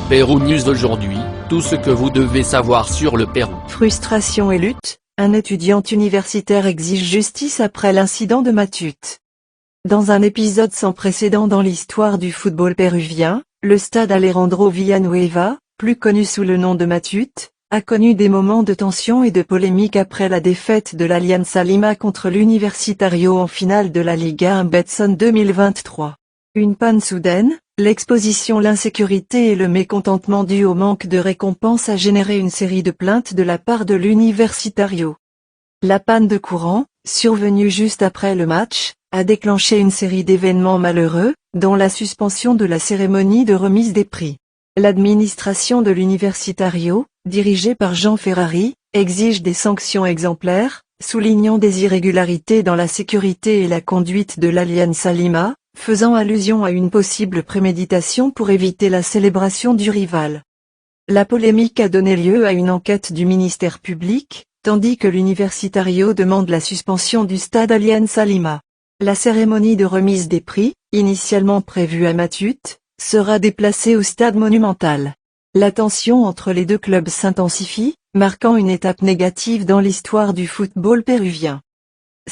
Pérou News aujourd'hui, tout ce que vous devez savoir sur le Pérou. Frustration et lutte, un étudiant universitaire exige justice après l'incident de Matute. Dans un épisode sans précédent dans l'histoire du football péruvien, le stade Alejandro Villanueva, plus connu sous le nom de Matute, a connu des moments de tension et de polémique après la défaite de l'Alianza Lima contre l'Universitario en finale de la Liga 1 Betson 2023. Une panne soudaine, l'exposition, l'insécurité et le mécontentement dû au manque de récompense a généré une série de plaintes de la part de l'Universitario. La panne de courant, survenue juste après le match, a déclenché une série d'événements malheureux, dont la suspension de la cérémonie de remise des prix. L'administration de l'Universitario, dirigée par Jean Ferrari, exige des sanctions exemplaires, soulignant des irrégularités dans la sécurité et la conduite de l'Alianza Lima, faisant allusion à une possible préméditation pour éviter la célébration du rival. La polémique a donné lieu à une enquête du ministère public, tandis que l'Universitario demande la suspension du stade Alianza Lima. La cérémonie de remise des prix, initialement prévue à Matute, sera déplacée au stade monumental. La tension entre les deux clubs s'intensifie, marquant une étape négative dans l'histoire du football péruvien.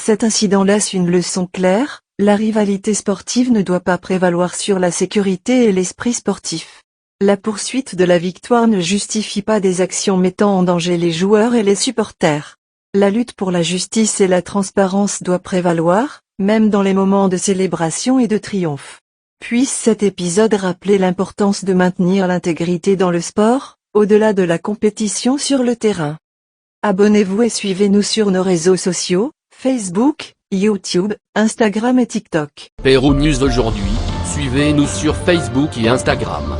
Cet incident laisse une leçon claire: la rivalité sportive ne doit pas prévaloir sur la sécurité et l'esprit sportif. La poursuite de la victoire ne justifie pas des actions mettant en danger les joueurs et les supporters. La lutte pour la justice et la transparence doit prévaloir, même dans les moments de célébration et de triomphe. Puisse cet épisode rappeler l'importance de maintenir l'intégrité dans le sport, au-delà de la compétition sur le terrain. Abonnez-vous et suivez-nous sur nos réseaux sociaux, Facebook, YouTube, Instagram et TikTok. Pérou News aujourd'hui, suivez-nous sur Facebook et Instagram.